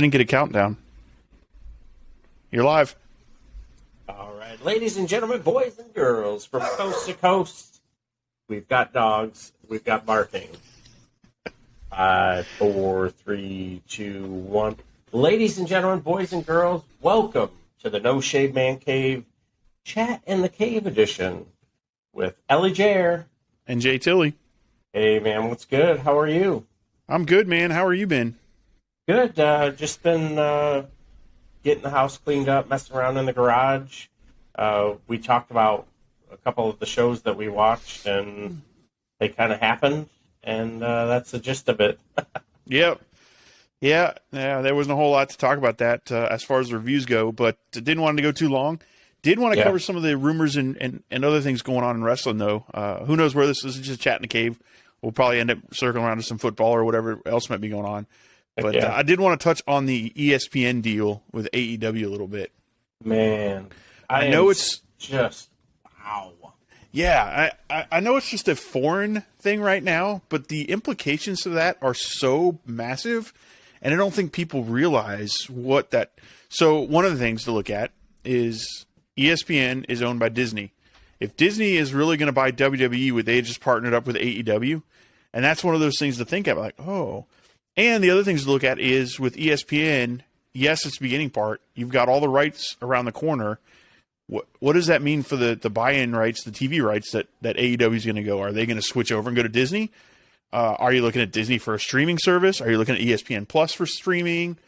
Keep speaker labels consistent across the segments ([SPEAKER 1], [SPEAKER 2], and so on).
[SPEAKER 1] I didn't get a countdown. You're live.
[SPEAKER 2] All right, ladies and gentlemen, boys and girls, from coast to coast, we've got dogs, we've got barking. 5, 4, 3, 2, 1. Ladies and gentlemen, boys and girls, welcome to the No Shade Man Cave Chat in the Cave edition with ElliJare
[SPEAKER 1] and JT.
[SPEAKER 2] Hey, man, what's good? How are you?
[SPEAKER 1] I'm good, man. How are you been?
[SPEAKER 2] Good. Just been getting the house cleaned up, messing around in the garage. We talked about a couple of the shows that we watched, and they kind of happened, and that's the gist of it.
[SPEAKER 1] Yep. Yeah, there wasn't a whole lot to talk about that as far as the reviews go, but didn't want to go too long. Did want to cover some of the rumors and other things going on in wrestling, though. Who knows where this is just a chat in the cave. We'll probably end up circling around to some football or whatever else might be going on. But I did want to touch on the ESPN deal with AEW a little bit.
[SPEAKER 2] Man,
[SPEAKER 1] I know it's
[SPEAKER 2] just wow.
[SPEAKER 1] Yeah, I know it's just a foreign thing right now, but the implications of that are so massive, and I don't think people realize what that. So one of the things to look at is ESPN is owned by Disney. If Disney is really going to buy WWE, would they just partnered up with AEW? And that's one of those things to think about, like, oh. And the other things to look at is with ESPN, yes, it's the beginning part. You've got all the rights around the corner. What does that mean for the buy-in rights, the TV rights that AEW is going to go? Are they going to switch over and go to Disney? Are you looking at Disney for a streaming service? Are you looking at ESPN Plus for streaming?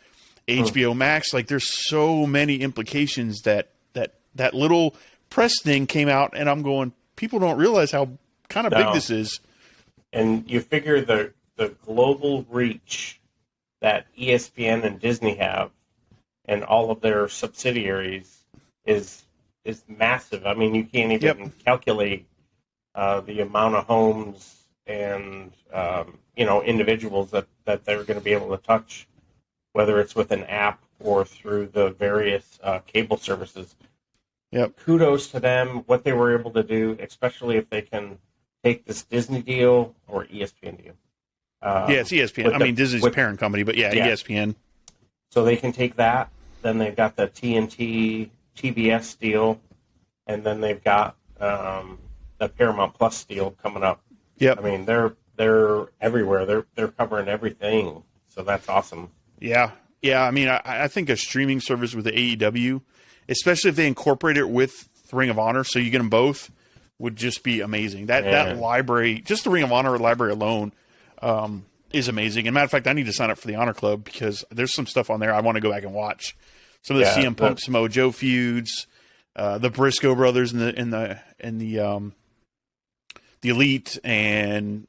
[SPEAKER 1] HBO Max? Like, there's so many implications that little press thing came out, and I'm going, people don't realize how kind of big this is.
[SPEAKER 2] And you figure the global reach that ESPN and Disney have and all of their subsidiaries is massive. I mean, you can't even calculate the amount of homes and individuals that they're going to be able to touch, whether it's with an app or through the various cable services.
[SPEAKER 1] Yep.
[SPEAKER 2] Kudos to them, what they were able to do, especially if they can take this Disney deal or ESPN deal.
[SPEAKER 1] It's ESPN. Disney's parent company, but ESPN.
[SPEAKER 2] So they can take that. Then they've got the TNT, TBS deal, and then they've got the Paramount Plus deal coming up.
[SPEAKER 1] Yep.
[SPEAKER 2] I mean, they're everywhere. They're covering everything. So that's awesome.
[SPEAKER 1] Yeah. I mean, I think a streaming service with the AEW, especially if they incorporate it with Ring of Honor, so you get them both, would just be amazing. That library, just the Ring of Honor library alone, is amazing. And matter of fact, I need to sign up for the Honor Club because there's some stuff on there I want to go back and watch. Some of the CM Punk Samoa Joe feuds, the Briscoe brothers and the Elite, and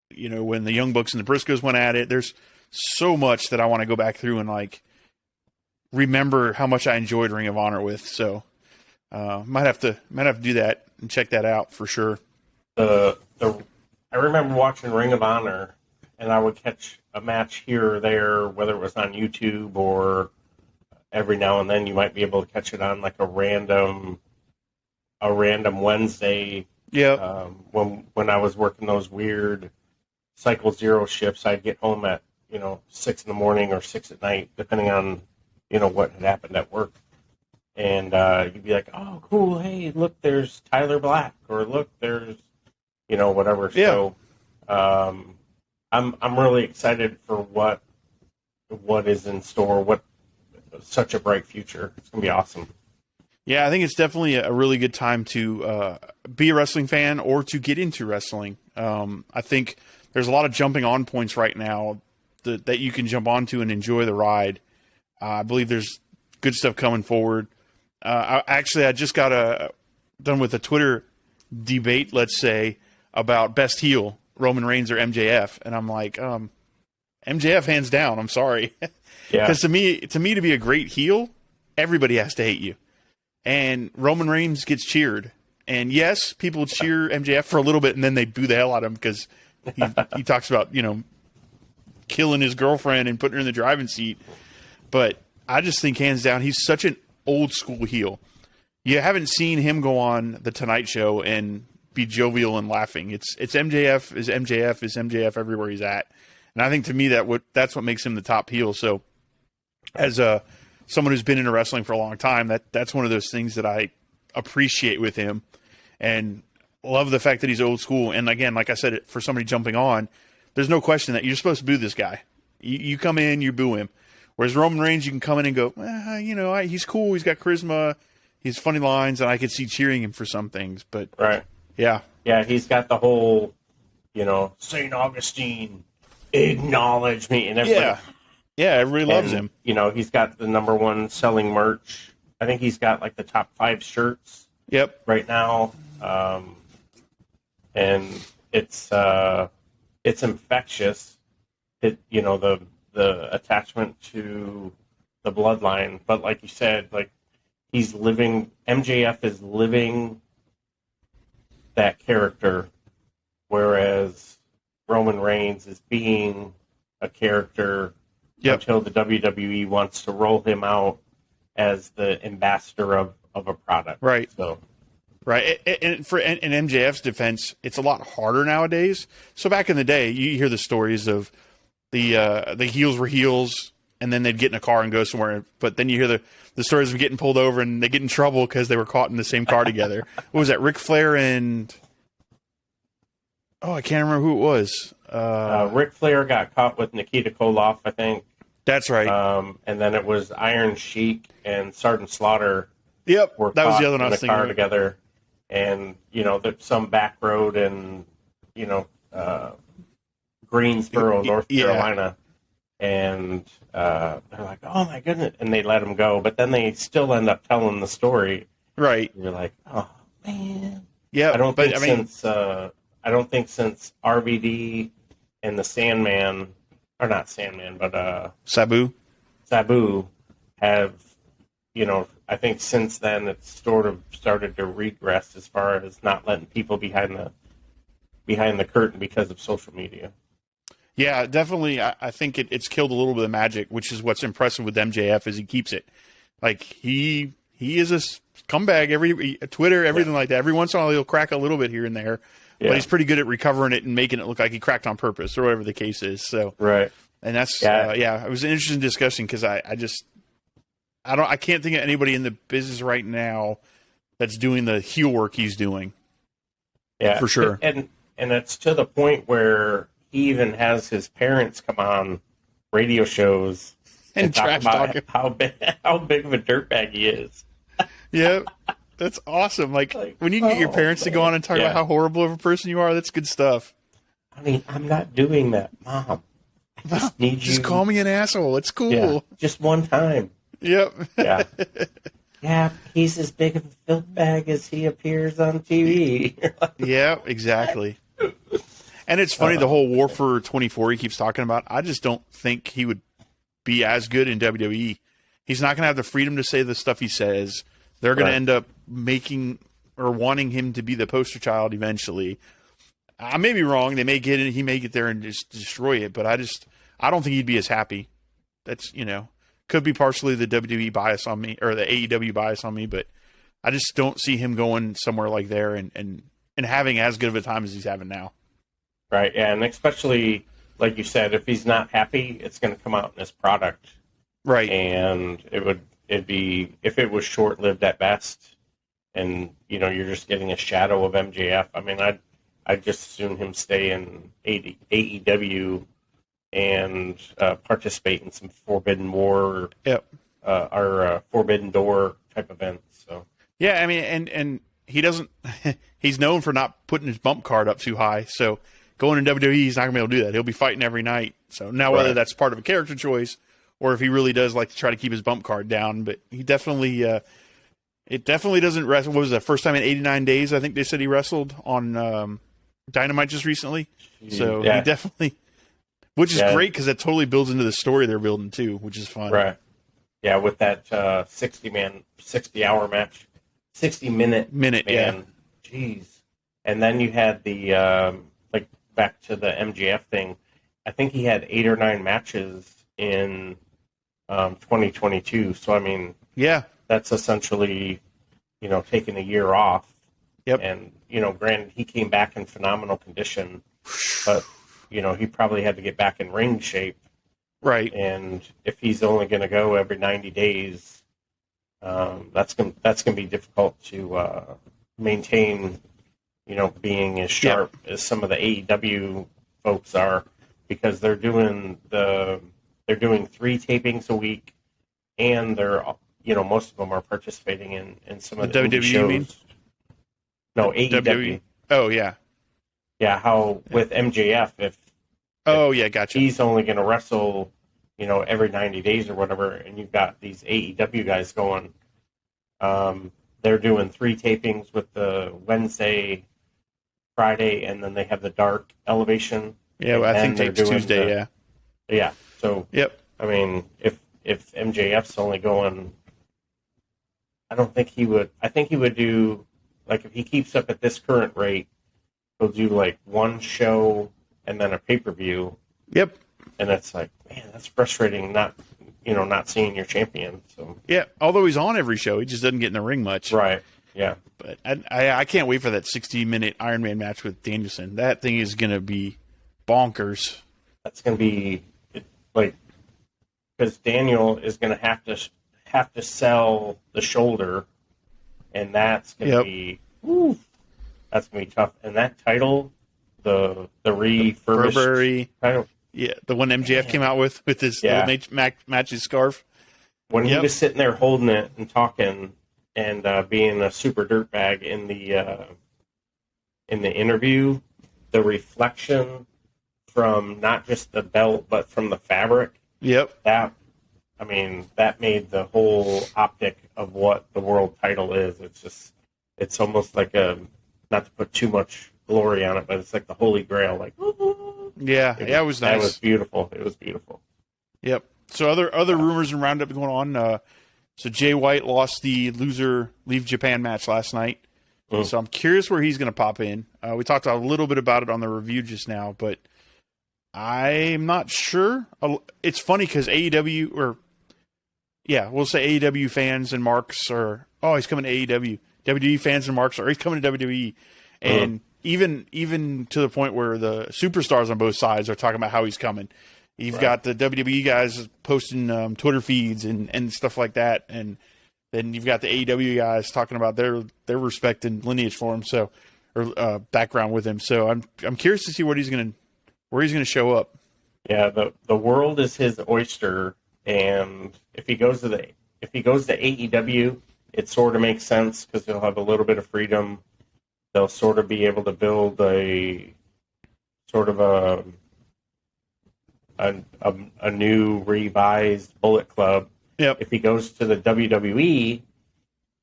[SPEAKER 1] when the Young Bucks and the Briscoes went at it. There's so much that I want to go back through and like remember how much I enjoyed Ring of Honor with. So might have to do that and check that out for sure.
[SPEAKER 2] I remember watching Ring of Honor, and I would catch a match here or there, whether it was on YouTube or every now and then you might be able to catch it on like a random Wednesday.
[SPEAKER 1] Yeah.
[SPEAKER 2] When I was working those weird Cycle Zero shifts, I'd get home at 6 in the morning or 6 at night, depending on what had happened at work. And you'd be like, oh, cool, hey, look, there's Tyler Black, or look, there's, whatever.
[SPEAKER 1] Yeah.
[SPEAKER 2] So I'm really excited for what is in store, such a bright future. It's going to be awesome.
[SPEAKER 1] Yeah, I think it's definitely a really good time to be a wrestling fan or to get into wrestling. I think there's a lot of jumping on points right now that you can jump onto and enjoy the ride. I believe there's good stuff coming forward. I just got done with a Twitter debate, let's say, about best heel, Roman Reigns or MJF, and I'm like, MJF hands down. I'm sorry, because to me to be a great heel, everybody has to hate you, and Roman Reigns gets cheered, and yes, people cheer MJF for a little bit, and then they boo the hell out of him because he talks about killing his girlfriend and putting her in the driving seat, but I just think hands down he's such an old school heel. You haven't seen him go on the Tonight Show and be jovial and laughing. It's MJF is MJF is MJF everywhere he's at, and I think to me that's what makes him the top heel. So as someone who's been into wrestling for a long time, that's one of those things that I appreciate with him, and love the fact that he's old school. And again, like I said, for somebody jumping on, there's no question that you're supposed to boo this guy. You come in, you boo him. Whereas Roman Reigns, you can come in and go, he's cool, he's got charisma, he's funny lines, and I could see cheering him for some things. But
[SPEAKER 2] right,
[SPEAKER 1] yeah,
[SPEAKER 2] he's got the whole, Saint Augustine, acknowledge me, and everybody.
[SPEAKER 1] Yeah, everybody loves him.
[SPEAKER 2] He's got the number one selling merch. I think he's got like the top 5 shirts.
[SPEAKER 1] Yep.
[SPEAKER 2] Right now, and it's infectious. The attachment to the bloodline, but like you said, like he's living. MJF is living that character, whereas Roman Reigns is being a character until the WWE wants to roll him out as the ambassador of a product.
[SPEAKER 1] Right.
[SPEAKER 2] So.
[SPEAKER 1] Right, and in MJF's defense, it's a lot harder nowadays. So back in the day, you hear the stories of the heels were heels, and then they'd get in a car and go somewhere. But then you hear the stories of getting pulled over and they get in trouble because they were caught in the same car together. What was that? Ric Flair and I can't remember who it was.
[SPEAKER 2] Ric Flair got caught with Nikita Koloff, I think.
[SPEAKER 1] That's right.
[SPEAKER 2] And then it was Iron Sheik and Sergeant Slaughter.
[SPEAKER 1] Yep,
[SPEAKER 2] were
[SPEAKER 1] that was
[SPEAKER 2] caught
[SPEAKER 1] the other one I
[SPEAKER 2] in
[SPEAKER 1] was
[SPEAKER 2] the car
[SPEAKER 1] thinking.
[SPEAKER 2] Together. And, some back road in, Greensboro, North Carolina. And they're like, oh, my goodness. And they let him go. But then they still end up telling the story.
[SPEAKER 1] Right.
[SPEAKER 2] And you're like, oh, man.
[SPEAKER 1] Yeah,
[SPEAKER 2] I don't think since RVD and the Sandman, or not Sandman, but
[SPEAKER 1] Sabu
[SPEAKER 2] have, I think since then it's sort of started to regress as far as not letting people behind the curtain because of social media.
[SPEAKER 1] Yeah, definitely. I think it's killed a little bit of magic, which is what's impressive with MJF is he keeps it. Like he is a scumbag, Twitter, everything like that. Every once in a while he'll crack a little bit here and there, but he's pretty good at recovering it and making it look like he cracked on purpose or whatever the case is. So
[SPEAKER 2] right,
[SPEAKER 1] and that's it was an interesting discussion because I can't think of anybody in the business right now that's doing the heel work he's doing.
[SPEAKER 2] Yeah,
[SPEAKER 1] for sure.
[SPEAKER 2] And it's to the point where he even has his parents come on radio shows and talk about how big of a dirtbag he is.
[SPEAKER 1] Yeah, that's awesome. Like when you can get your parents to go on and talk about how horrible of a person you are, that's good stuff.
[SPEAKER 2] I mean, I'm not doing that, Mom. I just need you.
[SPEAKER 1] Just call me an asshole. It's cool.
[SPEAKER 2] Yeah, just one time.
[SPEAKER 1] Yep.
[SPEAKER 2] Yeah. Yeah, he's as big of a filth bag as he appears on TV.
[SPEAKER 1] Yeah, exactly. And it's funny, the whole War for 24 he keeps talking about, I just don't think he would be as good in WWE. He's not going to have the freedom to say the stuff he says. They're going to end up making or wanting him to be the poster child eventually. I may be wrong. They may get it. He may get there and just destroy it. But I don't think he'd be as happy. That's, could be partially the WWE bias on me or the AEW bias on me, but I just don't see him going somewhere like there and having as good of a time as he's having now.
[SPEAKER 2] Right. Yeah. And especially, like you said, if he's not happy, it's going to come out in his product.
[SPEAKER 1] Right.
[SPEAKER 2] And it'd be, if it was short-lived at best and, you're just getting a shadow of MJF. I mean, I'd just assume him stay in AEW and participate in some Forbidden War or Forbidden Door type events. So
[SPEAKER 1] yeah, I mean, and he doesn't. He's known for not putting his bump card up too high. So going to WWE, he's not gonna be able to do that. He'll be fighting every night. So now whether that's part of a character choice or if he really does like to try to keep his bump card down, but he definitely. It definitely doesn't wrestle. What was that first time in 89 days? I think they said he wrestled on Dynamite just recently. So he definitely. Which is great because that totally builds into the story they're building too, which is fun.
[SPEAKER 2] Right. Yeah, with that 60-hour match, 60-minute man.
[SPEAKER 1] Yeah.
[SPEAKER 2] Jeez. And then you had the back to the MJF thing. I think he had 8 or 9 matches in 2022. So I mean, that's essentially taking a year off.
[SPEAKER 1] Yep.
[SPEAKER 2] And granted, he came back in phenomenal condition, but. He probably had to get back in ring shape
[SPEAKER 1] Right.
[SPEAKER 2] And if he's only going to go every 90 days, that's going to be difficult to maintain. Being as sharp as some of the AEW folks are, because they're doing 3 tapings a week, and they're most of them are participating in some of the indie
[SPEAKER 1] WWE,
[SPEAKER 2] shows.
[SPEAKER 1] you mean?
[SPEAKER 2] No,
[SPEAKER 1] WWE.
[SPEAKER 2] AEW.
[SPEAKER 1] Oh yeah.
[SPEAKER 2] Yeah, how with MJF, if
[SPEAKER 1] Gotcha.
[SPEAKER 2] he's only going to wrestle, every 90 days or whatever, and you've got these AEW guys going, they're doing 3 tapings with the Wednesday, Friday, and then they have the Dark Elevation.
[SPEAKER 1] Yeah, well, I think tape's Tuesday.
[SPEAKER 2] Yeah. So,
[SPEAKER 1] Yep.
[SPEAKER 2] I mean, if MJF's only going, I don't think he would. I think he would do, like, if he keeps up at this current rate, he'll do like 1 show and then a pay-per-view.
[SPEAKER 1] Yep.
[SPEAKER 2] And it's like, man, that's frustrating. Not seeing your champion. So
[SPEAKER 1] yeah, although he's on every show, he just doesn't get in the ring much.
[SPEAKER 2] Right. Yeah.
[SPEAKER 1] But I can't wait for that 60-minute Iron Man match with Danielson. That thing is going to be bonkers.
[SPEAKER 2] That's going to be like, because Daniel is going to have to sell the shoulder, and that's going to be that's going to be tough. And that title, the refurbished
[SPEAKER 1] Burberry
[SPEAKER 2] title,
[SPEAKER 1] the one MJF came out with his little matches scarf.
[SPEAKER 2] When he was sitting there holding it and talking and being a super dirtbag in the interview, the reflection from not just the belt but from the fabric.
[SPEAKER 1] Yep.
[SPEAKER 2] That made the whole optic of what the world title is. It's almost like not to put too much glory on it, but it's like the Holy Grail. Like, it was nice. That was beautiful. It was beautiful.
[SPEAKER 1] Yep. So other rumors and roundup going on. So Jay White lost the loser leave Japan match last night. So I'm curious where he's going to pop in. We talked a little bit about it on the review just now, but I'm not sure. It's funny because we'll say AEW fans and marks are, he's coming to AEW. WWE fans and marks are, he's coming to WWE. And even to the point where the superstars on both sides are talking about how he's coming. You've got the WWE guys posting Twitter feeds and stuff like that, and then you've got the AEW guys talking about their respect and lineage for him, or background with him. So I'm curious to see where he's going to show up.
[SPEAKER 2] Yeah, the world is his oyster, and if he goes to AEW, it sort of makes sense because he'll have a little bit of freedom. They'll sort of be able to build a sort of a new revised Bullet Club.
[SPEAKER 1] Yep.
[SPEAKER 2] If he goes to the WWE,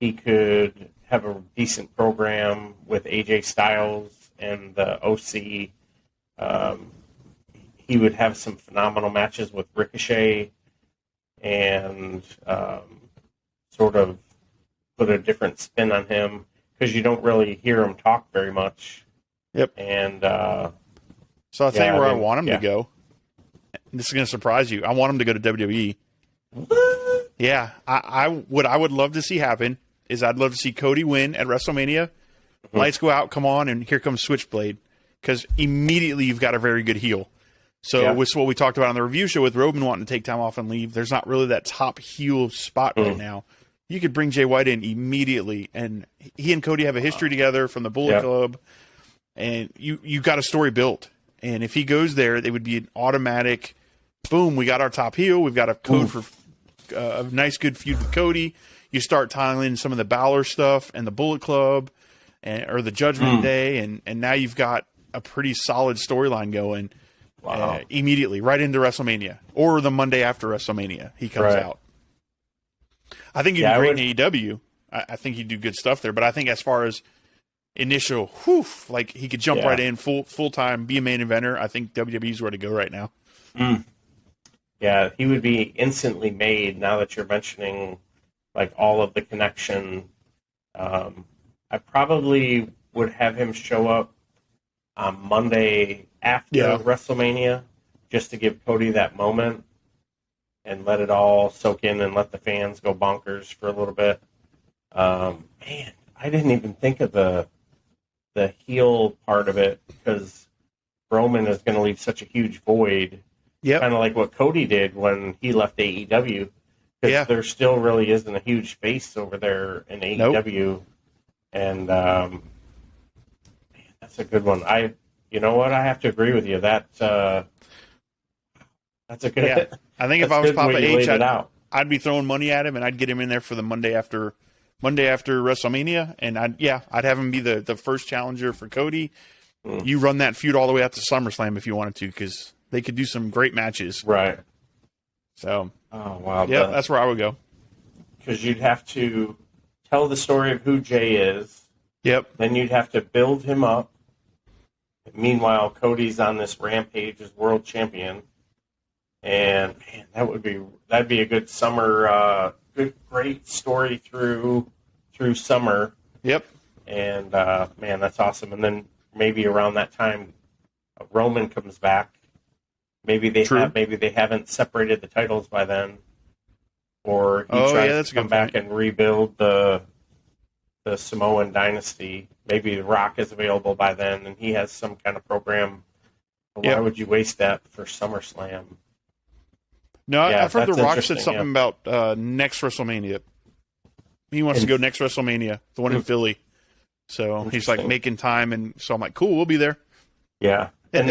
[SPEAKER 2] he could have a decent program with AJ Styles and the OC. He would have some phenomenal matches with Ricochet and sort of put a different spin on him because you don't really hear him talk very much.
[SPEAKER 1] Yep.
[SPEAKER 2] And
[SPEAKER 1] so I'll tell you where I want him to go. This is going to surprise you. I want him to go to WWE. Yeah, what I would love to see happen is I'd love to see Cody win at WrestleMania. Lights go out, come on, and here comes Switchblade. Because immediately you've got a very good heel. So with what we talked about on the review show with Roman wanting to take time off and leave, there's not really that top heel spot right now. You could bring Jay White in immediately, and he and Cody have a history together from the Bullet Club, and you got a story built. And if he goes there, it would be an automatic, boom, we got our top heel, we've got a code for a nice good feud with Cody. You start tying in some of the Balor stuff and the Bullet Club or the Judgment Day, and now you've got a pretty solid storyline going immediately, right into WrestleMania. Or the Monday after WrestleMania, he comes out. I think he'd be great in AEW. I think he'd do good stuff there, but I think as far as initial, like he could jump right in full-time, be a main eventer, I think WWE's where to go right now.
[SPEAKER 2] Yeah, he would be instantly made now that you're mentioning like all of the connection. I probably would have him show up on Monday after WrestleMania just to give Cody that moment and let it all soak in and let the fans go bonkers for a little bit. Man, I didn't even think of the heel part of it because Roman is going to leave such a huge void.
[SPEAKER 1] Yep.
[SPEAKER 2] Kind of like what Cody did when he left AEW, because
[SPEAKER 1] Yeah.
[SPEAKER 2] there still really isn't a huge face over there in AEW.
[SPEAKER 1] Nope.
[SPEAKER 2] And man, that's a good one. You know what? I have to agree with you. That's a good.
[SPEAKER 1] Yeah. I think if I was
[SPEAKER 2] good way
[SPEAKER 1] Papa
[SPEAKER 2] you
[SPEAKER 1] H,
[SPEAKER 2] laid it out.
[SPEAKER 1] I'd be throwing money at him, and I'd get him in there for the Monday after WrestleMania, and I'd have him be the first challenger for Cody. You run that feud all the way out to SummerSlam if you wanted to, because they could do some great matches.
[SPEAKER 2] Right.
[SPEAKER 1] So,
[SPEAKER 2] oh wow,
[SPEAKER 1] yeah, that's where I would go.
[SPEAKER 2] Because you'd have to tell the story of who Jay is.
[SPEAKER 1] Yep.
[SPEAKER 2] Then you'd have to build him up. Meanwhile, Cody's on this rampage as world champion, and man, that'd be a good summer, great story through summer.
[SPEAKER 1] Yep.
[SPEAKER 2] And man, that's awesome. And then maybe around that time, Roman comes back. Maybe they haven't separated the titles by then, or he tries to come back and rebuild the Samoan dynasty. Maybe The Rock is available by then, and he has some kind of program. Why would you waste that for SummerSlam?
[SPEAKER 1] No, I've heard The Rock said something about next WrestleMania. He wants to go next WrestleMania, the one in Philly. So he's like making time, and so I'm like, cool, we'll be there.
[SPEAKER 2] Yeah, and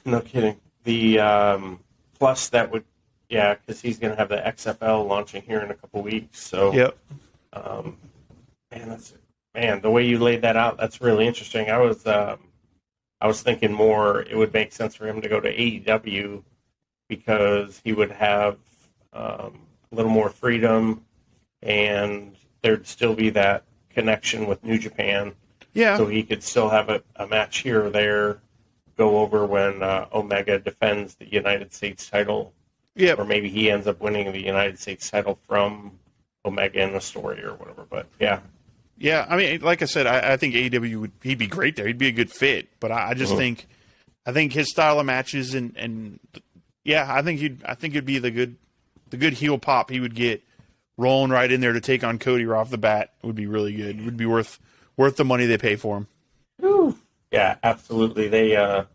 [SPEAKER 2] no kidding. The plus that would, because he's going to have the XFL launching here in a couple weeks. So,
[SPEAKER 1] yep.
[SPEAKER 2] Man, the way you laid that out, that's really interesting. I was thinking more it would make sense for him to go to AEW because he would have a little more freedom, and there'd still be that connection with New Japan.
[SPEAKER 1] Yeah.
[SPEAKER 2] So he could still have a match here or there go over when Omega defends the United States title.
[SPEAKER 1] Yeah.
[SPEAKER 2] Or maybe he ends up winning the United States title from Omega in the story or whatever. But yeah.
[SPEAKER 1] Yeah, I mean, like I said, I think AEW he'd be great there. He'd be a good fit. But I just think his style of matches and I think it'd be the good heel pop he would get rolling right in there to take on Cody right off the bat would be really good. It would be worth the money they pay for him.
[SPEAKER 2] Whew. Yeah, absolutely. They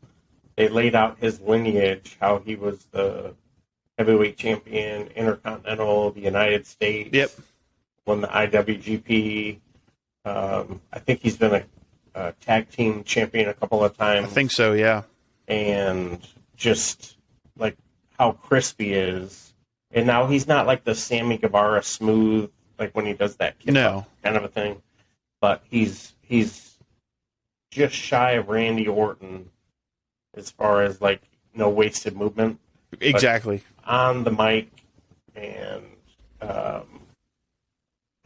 [SPEAKER 2] laid out his lineage, how he was the heavyweight champion, Intercontinental, the United States.
[SPEAKER 1] Yep.
[SPEAKER 2] Won the IWGP. I think he's been a tag team champion a couple of times.
[SPEAKER 1] I think so, yeah.
[SPEAKER 2] And just like how crisp he is. And now he's not like the Sammy Guevara smooth, like when he does that kick kind of a thing. But he's just shy of Randy Orton as far as like no wasted movement.
[SPEAKER 1] Exactly.
[SPEAKER 2] But on the mic, and I'm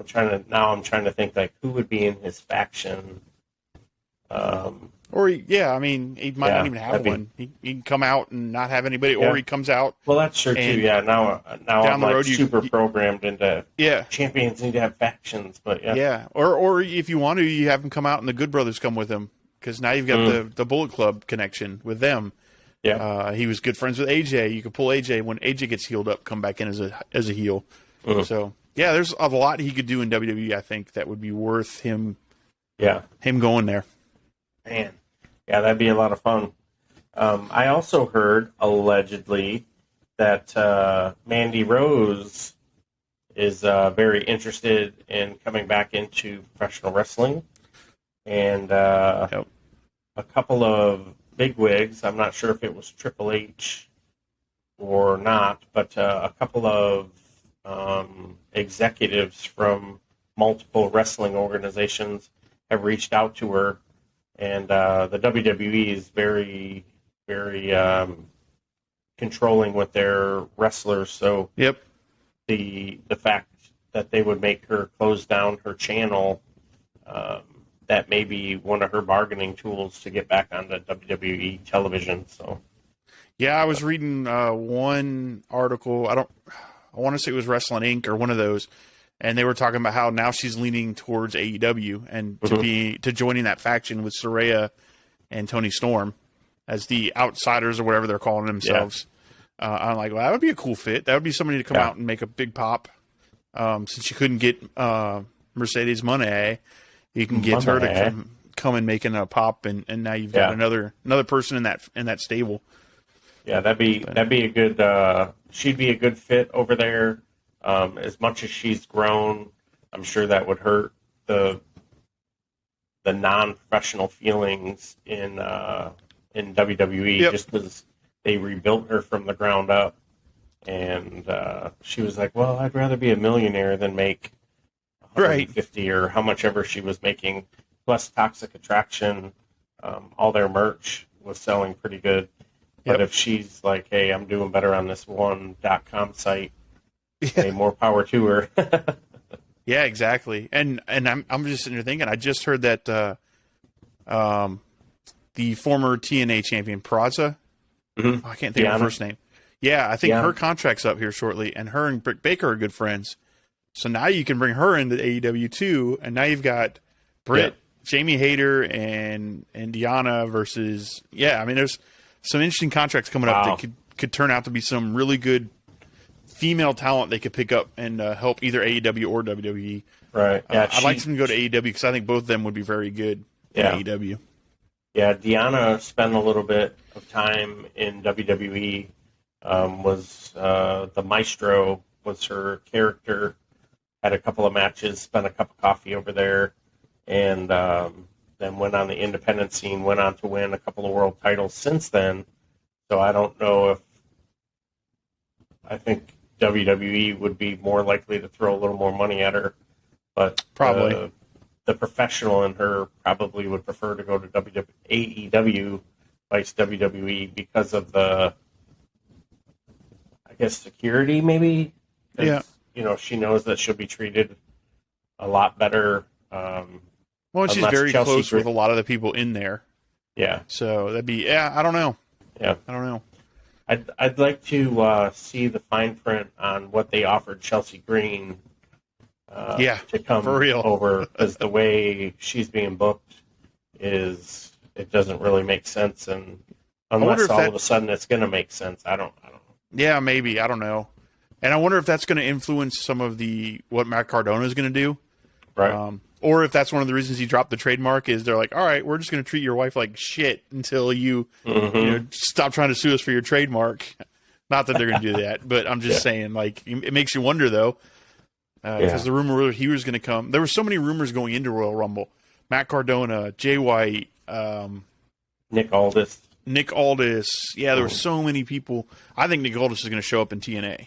[SPEAKER 2] trying to think like who would be in his faction.
[SPEAKER 1] I mean, he might not even have one. He can come out and not have anybody, or he comes out.
[SPEAKER 2] Well, that's true too. Yeah, now
[SPEAKER 1] down
[SPEAKER 2] I'm
[SPEAKER 1] the
[SPEAKER 2] like
[SPEAKER 1] road,
[SPEAKER 2] super programmed into champions need to have factions, but
[SPEAKER 1] or if you want to, you have him come out and the Good Brothers come with him because now you've got the Bullet Club connection with them.
[SPEAKER 2] Yeah,
[SPEAKER 1] he was good friends with AJ. You could pull AJ when AJ gets healed up, come back in as a heel. So there's a lot he could do in WWE. I think that would be worth him.
[SPEAKER 2] Yeah,
[SPEAKER 1] him going there.
[SPEAKER 2] Man, yeah, that'd be a lot of fun. I also heard allegedly that Mandy Rose is very interested in coming back into professional wrestling, and a couple of bigwigs. I'm not sure if it was Triple H or not, but a couple of executives from multiple wrestling organizations have reached out to her. And the WWE is very, very controlling with their wrestlers. So the fact that they would make her close down her channel, that may be one of her bargaining tools to get back onto WWE television. So
[SPEAKER 1] I was reading one article. I want to say it was Wrestling Inc. or one of those. And they were talking about how now she's leaning towards AEW and to joining that faction with Saraya and Tony Storm as the outsiders or whatever they're calling themselves. I'm like, well, that would be a cool fit. That would be somebody to come out and make a big pop. Since you couldn't get Mercedes Moné, you can get her to come and making a pop, and now you've got another person in that stable.
[SPEAKER 2] Yeah, that'd be a good. She'd be a good fit over there. As much as she's grown, I'm sure that would hurt the non-professional feelings in WWE,
[SPEAKER 1] Yep.
[SPEAKER 2] just because they rebuilt her from the ground up, and she was like, "Well, I'd rather be a millionaire than make
[SPEAKER 1] Right.
[SPEAKER 2] 150 or how much ever she was making." Plus, Toxic Attraction, all their merch was selling pretty good. But
[SPEAKER 1] Yep.
[SPEAKER 2] if she's like, "Hey, I'm doing better on this one.com site,"
[SPEAKER 1] Yeah.
[SPEAKER 2] hey, more power to her.
[SPEAKER 1] Yeah, exactly. And I'm just sitting here thinking, I just heard that um, the former TNA champion Peraza,
[SPEAKER 2] Mhm.
[SPEAKER 1] I can't think of her
[SPEAKER 2] Deanna,
[SPEAKER 1] first name. Yeah, I think her
[SPEAKER 2] Deanna,
[SPEAKER 1] contract's up here shortly, and her and Britt Baker are good friends. So now you can bring her into AEW too, and now you've got
[SPEAKER 2] yeah,
[SPEAKER 1] Britt, Jamie Hayter, and Deanna versus. Yeah, I mean, there's some interesting contracts coming up that
[SPEAKER 2] wow,
[SPEAKER 1] could turn out to be some really good female talent they could pick up and help either AEW or WWE.
[SPEAKER 2] right, yeah,
[SPEAKER 1] I'd like them to go to AEW because I think both of them would be very good in
[SPEAKER 2] yeah.
[SPEAKER 1] AEW.
[SPEAKER 2] Yeah, Deanna spent a little bit of time in WWE. Was the Maestro was her character? Had a couple of matches, spent a cup of coffee over there, and then went on the independent scene. Went on to win a couple of world titles since then. So I don't know if I think WWE would be more likely to throw a little more money at her, but
[SPEAKER 1] Probably.
[SPEAKER 2] the professional in her probably would prefer to go to AEW, vice WWE, because of the, I guess, security maybe. 'Cause,
[SPEAKER 1] Yeah.
[SPEAKER 2] she knows that she'll be treated a lot better.
[SPEAKER 1] Well, and she's
[SPEAKER 2] Unless
[SPEAKER 1] very
[SPEAKER 2] Chelsea,
[SPEAKER 1] close with a lot of the people in there.
[SPEAKER 2] yeah,
[SPEAKER 1] So that'd be, yeah, I don't know.
[SPEAKER 2] yeah.
[SPEAKER 1] I don't know.
[SPEAKER 2] I'd like to see the fine print on what they offered Chelsea Green
[SPEAKER 1] Yeah,
[SPEAKER 2] to
[SPEAKER 1] for
[SPEAKER 2] come
[SPEAKER 1] real.
[SPEAKER 2] over, because the way she's being booked is, it doesn't really make sense, and
[SPEAKER 1] I wonder
[SPEAKER 2] unless
[SPEAKER 1] if
[SPEAKER 2] all
[SPEAKER 1] that,
[SPEAKER 2] of a sudden it's going to make sense, I don't know.
[SPEAKER 1] yeah, maybe. I don't know. And I wonder if that's going to influence some of what Matt Cardona is going to do.
[SPEAKER 2] Right?
[SPEAKER 1] Or if that's one of the reasons he dropped the trademark is they're like, all right, we're just going to treat your wife like shit until
[SPEAKER 2] Mm-hmm.
[SPEAKER 1] stop trying to sue us for your trademark. Not that they're going to do that, but I'm just
[SPEAKER 2] Yeah.
[SPEAKER 1] saying, like, it makes you wonder though, because the rumor he was going to come. There were so many rumors going into Royal Rumble. Matt Cardona, Jay White,
[SPEAKER 2] Nick Aldis.
[SPEAKER 1] Nick Aldis. Yeah, there were
[SPEAKER 2] Mm.
[SPEAKER 1] so many people. I think Nick Aldis is going to show up in TNA.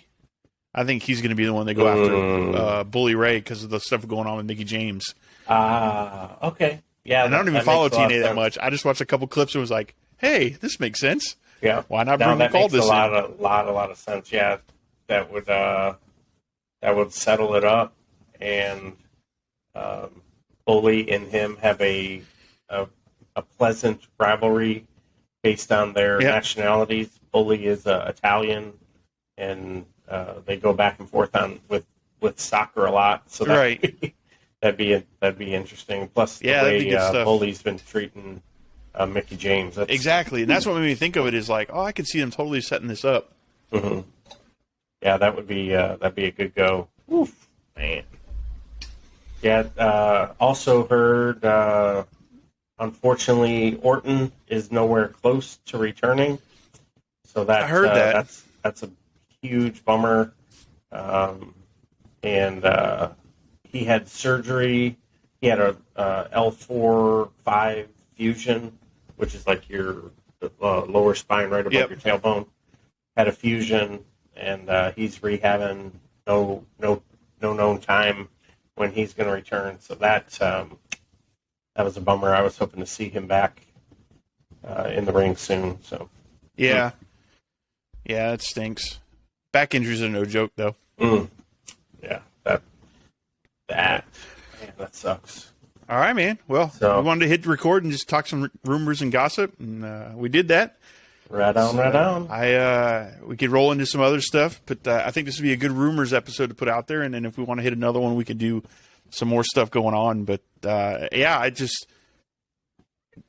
[SPEAKER 1] I think he's going to be the one they go after Bully Ray because of the stuff going on with Mickey James.
[SPEAKER 2] Okay. Yeah,
[SPEAKER 1] And I don't even
[SPEAKER 2] that
[SPEAKER 1] follow
[SPEAKER 2] makes a lot of
[SPEAKER 1] TNA that
[SPEAKER 2] sense.
[SPEAKER 1] much. I just watched a couple clips and was like, "Hey, this makes sense.
[SPEAKER 2] Yeah.
[SPEAKER 1] Why not
[SPEAKER 2] No,
[SPEAKER 1] bring
[SPEAKER 2] that
[SPEAKER 1] Nick
[SPEAKER 2] makes
[SPEAKER 1] Aldis in?"
[SPEAKER 2] a lot of sense. Yeah, that would settle it up, and um, Bully and him have a pleasant rivalry based on their
[SPEAKER 1] Yeah,
[SPEAKER 2] nationalities. Bully is Italian, and they go back and forth on with soccer a lot. So
[SPEAKER 1] right.
[SPEAKER 2] that'd be interesting. Plus the
[SPEAKER 1] Yeah, that'd be
[SPEAKER 2] way
[SPEAKER 1] good stuff.
[SPEAKER 2] Bully's been treating Mickey James.
[SPEAKER 1] Exactly, and that's what made me think of it. Is like, oh, I could see them totally setting this up.
[SPEAKER 2] Mhm. Yeah, that'd be a good go. Oof, man. Yeah. Also heard. Unfortunately, Orton is nowhere close to returning. So
[SPEAKER 1] I heard that.
[SPEAKER 2] that's a huge bummer. Um, and he had surgery. He had a L4-5 fusion, which is like your lower spine right above
[SPEAKER 1] Yep.
[SPEAKER 2] your tailbone. Had a fusion, and he's rehabbing. No known time when he's going to return. So that was a bummer. I was hoping to see him back in the ring soon. So
[SPEAKER 1] Yeah, yeah, it stinks. Back injuries are no joke, though.
[SPEAKER 2] yeah, that man, that sucks.
[SPEAKER 1] All right, man. Well,
[SPEAKER 2] So-
[SPEAKER 1] we wanted to hit record and just talk some rumors and gossip, and we did that.
[SPEAKER 2] Right on, right on.
[SPEAKER 1] We could roll into some other stuff, but I think this would be a good rumors episode to put out there. And then if we want to hit another one, we could do some more stuff going on. But yeah,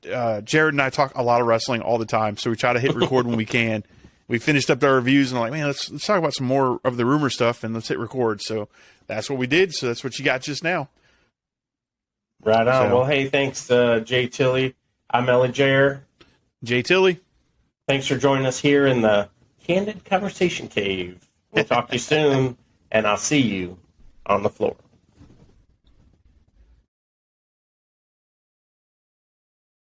[SPEAKER 1] Jared and I talk a lot of wrestling all the time, so we try to hit record when we can. We finished up our reviews and I'm like, man, let's talk about some more of the rumor stuff and let's hit record. So that's what we did. So that's what you got just now.
[SPEAKER 2] Right on.
[SPEAKER 1] So-
[SPEAKER 2] Well, hey, thanks, Jay Tilly. I'm ElliJare.
[SPEAKER 1] Jay Tilly.
[SPEAKER 2] Thanks for joining us here in the Candid Conversation Cave. We'll talk to you soon, and I'll see you on the floor.